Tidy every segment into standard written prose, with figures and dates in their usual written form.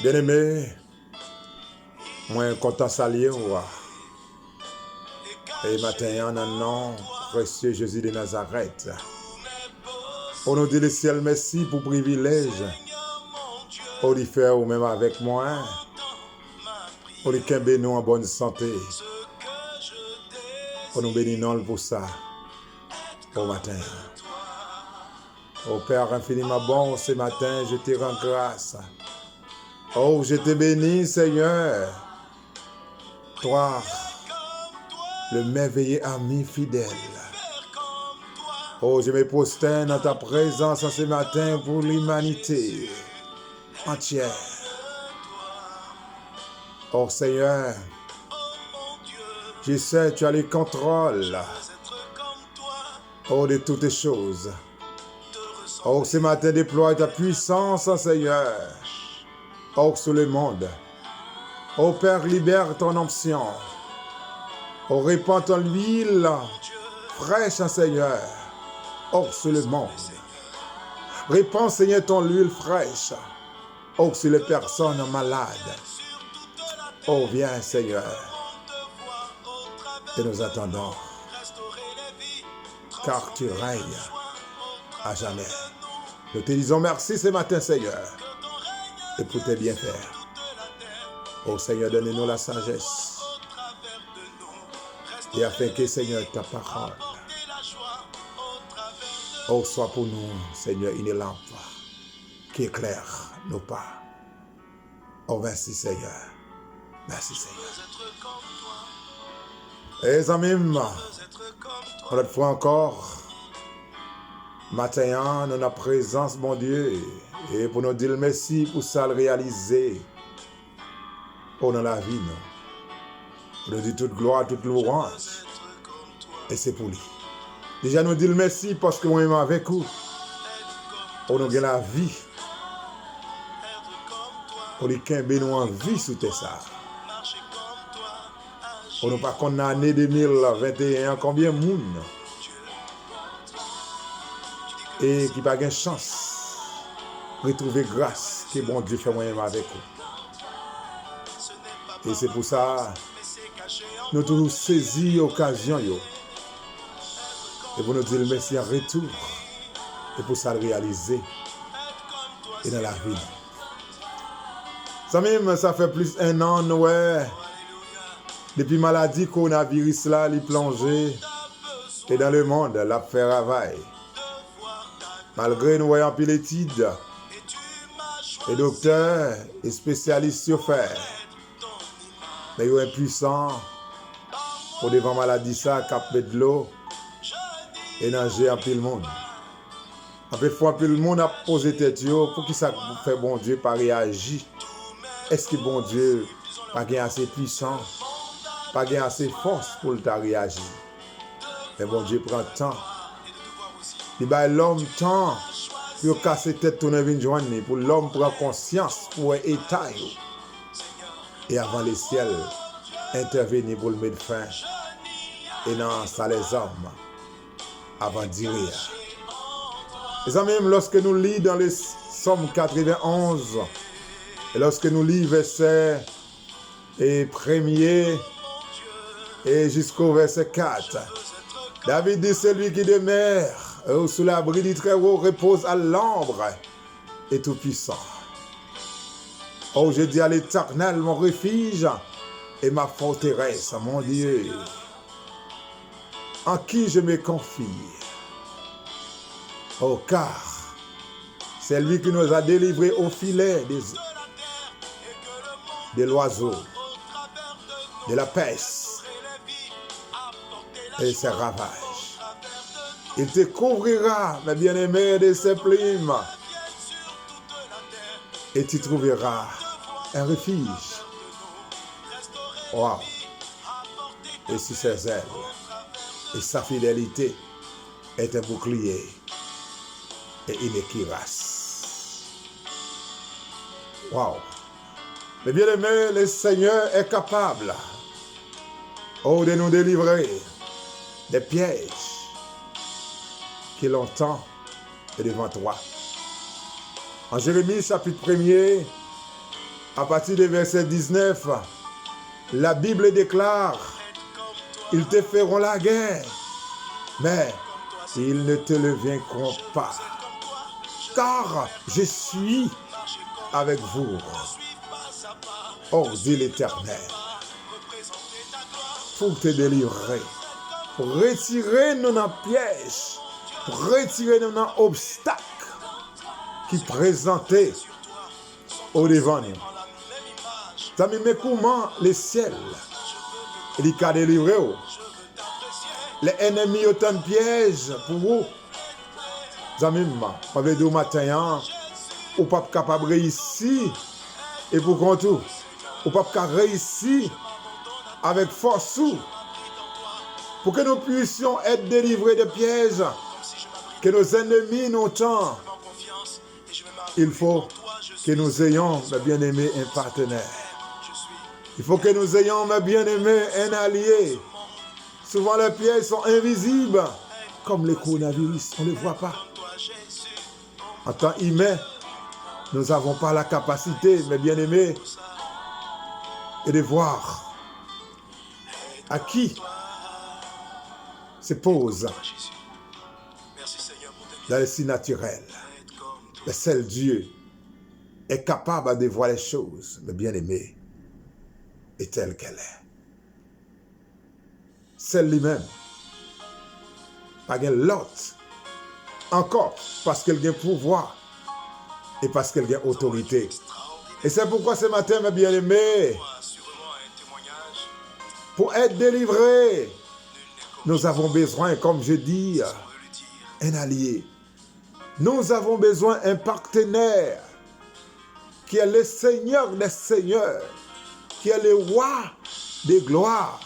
Bien-aimé, moi content saluer et matin en un nom précieux Jésus de Nazareth. Pour nous dire le ciel merci pour privilège. Pour lui faire ou même avec moi. Pour lui qu'aimer nous en bonne santé. Pour nous bénir non pour ça. Au matin. Au Père infiniment bon, ce matin, je te rends grâce. Oh, je te bénis, Seigneur. Toi, le merveilleux ami fidèle. Oh, je me prosterne dans ta présence ce matin pour l'humanité entière. Oh, Seigneur, je sais, tu as le contrôle. Oh, de toutes les choses. Oh, ce matin, déploie ta puissance, Seigneur. Oh, sur le monde. Oh, Père, libère ton onction. Oh, répand ton huile fraîche, Seigneur. Oh, sur le monde. Répands, Seigneur, ton huile fraîche. Oh, sur les personnes malades. Oh, viens, Seigneur. Et nous attendons. Car tu règnes à jamais. Nous te disons merci ce matin, Seigneur. Et pour tes bienfaits. Oh, Seigneur, donne-nous la sagesse. Et afin que, Seigneur, ta parole, oh, soit pour nous, Seigneur, une lampe qui éclaire nos pas. Oh, merci, Seigneur. Merci, Seigneur. Et les amis, une autre fois encore, matin, dans la présence, mon Dieu, et pour nous dire merci pour ça le réaliser. Oh, dans la vie, nous. Pour nous dire toute gloire, toute louange. Et c'est pour lui. Déjà, nous dire merci parce que moi-même avec vous. Pour nous gagner la vie. Pour lui qu'aimer nous en vie sous tes ça. Pour nous pas condamner 2021, combien de monde et qui n'a pas de chance de retrouver grâce que bon Dieu fait moi-même avec vous. Et c'est pour ça nous toujours saisi l'occasion et pour nous dire merci en retour et pour ça le réaliser et dans la vie. Ça même, ça fait plus d'un an, ouais. Depuis maladie coronavirus là, il plongé et dans le monde, la fait travail. Malgré nous voyons pile études, les docteurs et spécialistes sur faire. Mais ils sont impuissants pour devant maladie ça, capter de l'eau et nager en pile monde. En fait, fois pile monde a posé tête pour qui ça fait bon Dieu pas réagir. Est-ce que bon Dieu pas gain assez puissant, pas gain assez force pour le réagir? Mais bon Dieu prend temps. Il bat l'homme temps pour casser tête tourner venir joindre pour l'homme prendre conscience pour état et avant les ciels intervenir pour le mettre fin et non ça les hommes avant de dire. Et ça même lorsque nous lisons dans les Psaumes 91 et lorsque nous lisons verset et premier et jusqu'au verset 4, David dit celui qui demeure sous l'abri du Très-Haut repose à l'ombre et tout-puissant. Oh, je dis à l'Éternel, mon refuge et ma forteresse, mon Dieu, en qui je me confie. Oh, car c'est lui qui nous a délivrés au filet de l'oiseau, de la peste et ses ravages. Il te couvrira, mes bien-aimés, de ses plumes. Et tu trouveras un refuge. Wow. Et sous ses ailes. Et sa fidélité est un bouclier et une cuirasse. Wow. Mes bien-aimés, le Seigneur est capable, oh, de nous délivrer des pièges qui longtemps est devant toi. En Jérémie chapitre 1er À partir du verset 19, la Bible déclare, ils te feront la guerre, mais ils ne te le vaincront pas. Car je suis avec vous, oh dit l'Éternel, pour te délivrer, pour retirer nos pièges, pour retirer nos obstacles qui présentaient au devant nous. Mais comment les ciels, il a délivré les ennemis autant de pièges pour vous. Amis, on veut dire au matin, ou pas capable de réussir et pour qu'on tout, ou pas capable de réussir avec force pour que nous puissions être délivrés de pièges que nos ennemis nous tendent. Il faut que nous ayons, mes bien-aimés, un partenaire. Il faut que nous ayons, mes bien-aimés, un allié. Souvent, les pièges sont invisibles, comme le coronavirus, on ne les voit pas. En tant qu'humains, nous n'avons pas la capacité, mes bien-aimés, de voir à qui se pose dans le si naturel. Le seul Dieu est capable de voir les choses, mes bien-aimés, et telle qu'elle est. Celle lui-même, pas l'autre, encore parce qu'elle a pouvoir et parce qu'elle a autorité. Et c'est pourquoi ce matin, mes bien-aimés, pour être délivrés, nous avons besoin, comme je dis, un allié. Nous avons besoin d'un partenaire qui est le Seigneur des Seigneurs, qui est le roi des gloires.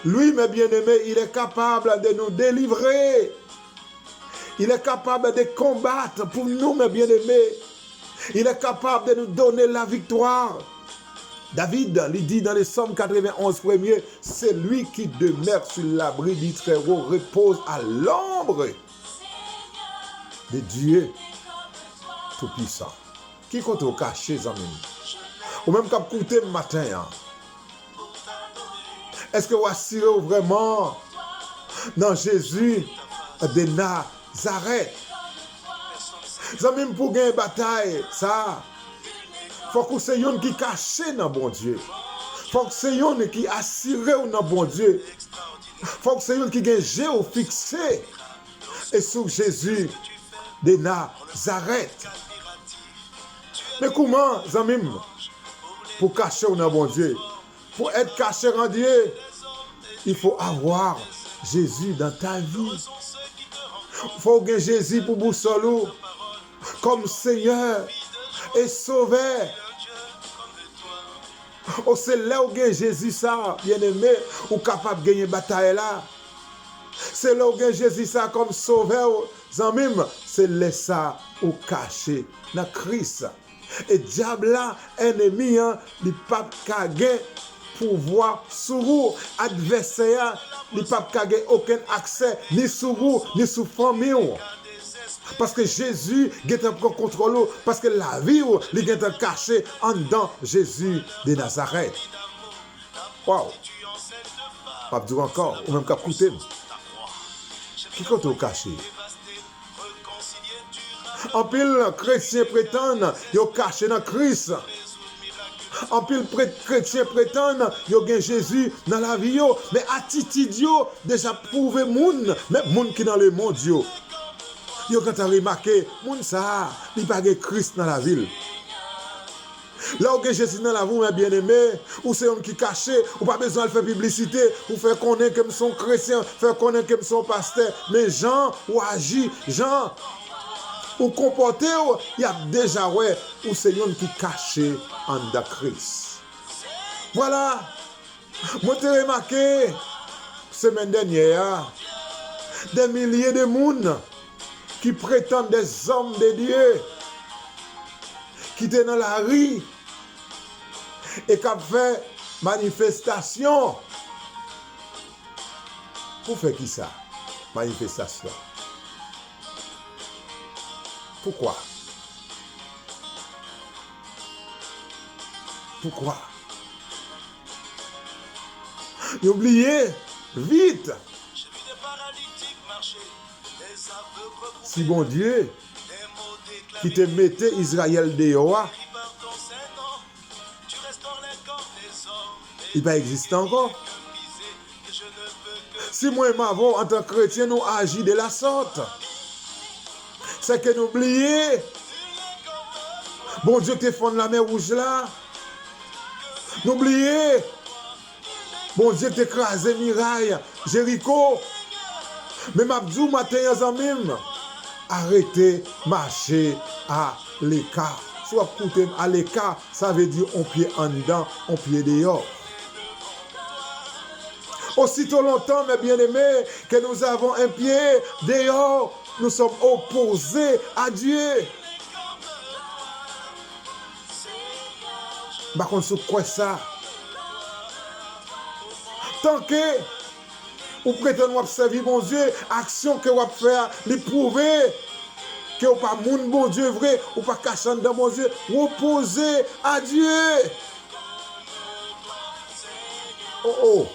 Lui, mes bien-aimés, il est capable de nous délivrer. Il est capable de combattre pour nous, mes bien-aimés. Il est capable de nous donner la victoire. David, il dit dans les Psaumes 91 premiers, c'est lui qui demeure sur l'abri du Très-Haut, repose à l'ombre de Dieu Tout-Puissant. Qui compte au caché, amis? Ou même quand vous écoutez le matin, est-ce que vous assurez vraiment dans Jésus de Nazareth? Amis, pour gagner une bataille, ça, il faut que c'est un qui caché dans bon Dieu. Il faut que c'est un qui assuré dans bon Dieu. Il faut que c'est un qui gagne géo fixé et sur Jésus de Nazareth. Mais comment, amis, pour cacher dans bon Dieu? Pour être caché en Dieu, il faut avoir Jésus dans ta vie. Il faut que Jésus pour boussole comme Seigneur et Sauveur. Oh, c'est là où Jésus ça, bien-aimé, ou capable de gagner bataille là. C'est là où Jésus ça comme Sauveur, zamim, c'est là ça ou caché dans Christ. Et diable là, ennemi, le pape kage pouvoir sur vous, adversaire, le pape kage aucun accès ni sur vous, ni sur famille. Parce que Jésus est en contrôle, parce que la vie est cachée en dedans Jésus de Nazareth. Waouh! Pas dire encore, ou même qu'à écouter. Qui compte au caché? En pile chrétien prétendent, ils sont cachés dans Christ. En pile chrétien prétendent, ils ont Jésus dans la vie, mais attitude déjà prouvé moun, même moun qui dans le monde yo. Yo quand on remarqué, moun ça, il pas de Christ dans la ville. Là où Jésus dans la vie, mes bien-aimés, ou c'est un qui caché, ou pas besoin de faire publicité, ou faire connaître que son chrétien, faire connaître que son pasteur, mais Jean ou agit, Jean ou comporté, il y a déjà ouais, ou c'est un qui caché en de Christ. Voilà. Moi j'ai remarqué semaine dernière, des milliers de monde qui prétendent des hommes de Dieu, qui étaient dans la rue et qui ont fait manifestation. Pour faire qui ça? Manifestation. Pourquoi? Pourquoi? Oubliez, vite. Si bon Dieu, qui te mettait Israël dehors, il va exister encore. Si moi et Mavo, en tant que chrétien, nous agissons de la sorte, c'est que nous oublions, bon Dieu te fonde la mer rouge là, n'oubliez, bon Dieu te crasé miraille, Jéricho, mais m'abdou matin en arrêtez, marcher à l'écart. Soit écoutez à l'écart, ça veut dire on pied en dedans, on pied dehors. Aussitôt longtemps, mes bien-aimés, que nous avons un pied dehors, nous sommes opposés à Dieu. Par contre, c'est quoi ça? Tant que vous prétendez observer mon Dieu, action que vous faire, les prouver que vous pas moun bon Dieu vrai, ou pas cachant dans mon Dieu, vous opposez à Dieu. Oh oh.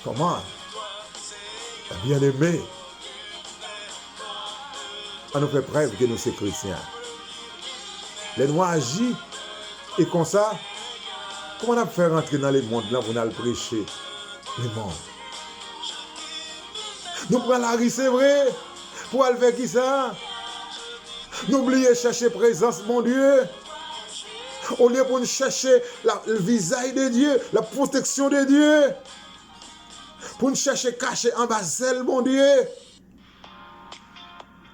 Comment? Bien aimé. On nous fait preuve que nous sommes chrétiens. Les noirs agissent et comme ça, comment on a fait rentrer dans le monde là pour nous prêcher le monde? Nous prenons la rue, c'est vrai, pour aller faire qui ça? N'oubliez chercher présence, mon Dieu. Au lieu pour nous chercher le visage de Dieu, la protection de Dieu. Pour nous chercher caché en bas zèle, mon Dieu.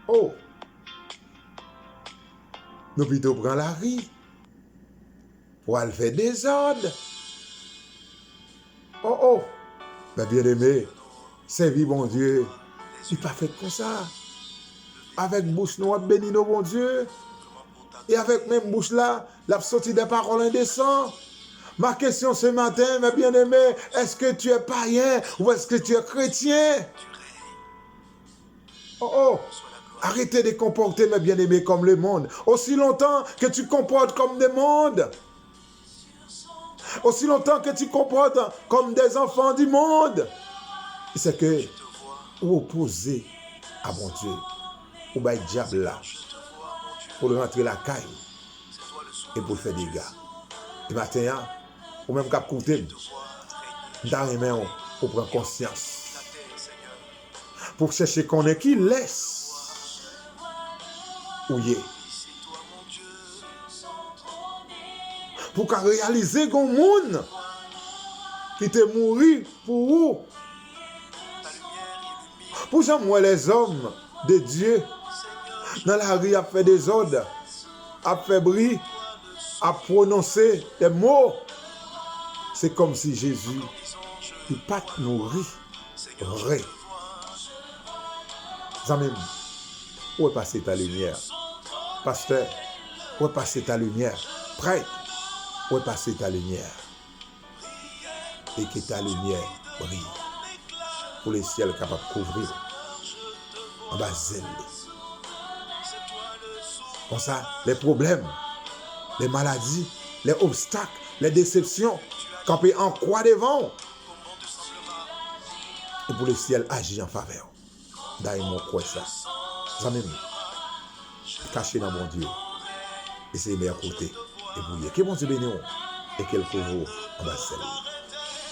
Oh. Nous plutôt prendre la rue pour aller faire des ordres. Oh oh. Ben bien aimé, servir mon Dieu, il pas fait comme ça. Avec bouche noire béni nos bon Dieu. Et avec même bouche là, la sortie des paroles indécentes. Ma question ce matin, mes bien-aimés, est-ce que tu es païen ou est-ce que tu es chrétien? Oh oh, arrêtez de comporter, mes bien-aimés, comme le monde. Aussi longtemps que tu comportes comme le monde, aussi longtemps que tu comportes comme des enfants du monde, c'est que vous opposez à mon Dieu, ou bien le diable là, pour le rentrer la caille et pour faire des gars. Et maintenant, ou même cap coûter, dans les mains, on prend conscience. Pour chercher qu'on est qui laisse. Ou y est. Pour qu'on réalise qu'on monde qui te mourit pour vous. Pour j'aimerais les hommes de Dieu dans la rue à faire des ordres, à faire bruit, à prononcer des mots. C'est comme si Jésus n'est pas nourri. Vrai. Amen. Où est passée ta lumière? Pasteur, où est passée ta lumière? Prêtre, où est passée ta lumière? Et que ta lumière brille. Pour les ciels capables de couvrir. En bas zèle. Comme ça, les problèmes, les maladies, les obstacles, les déceptions, camper en croix devant. Et pour le ciel agir en faveur. D'ailleurs, mon croix ça. Ça même. Caché dans mon Dieu. Et c'est les meilleurs côtés. Et bouillé. Que mon Dieu bénisse. Et quel couvre en bas celle.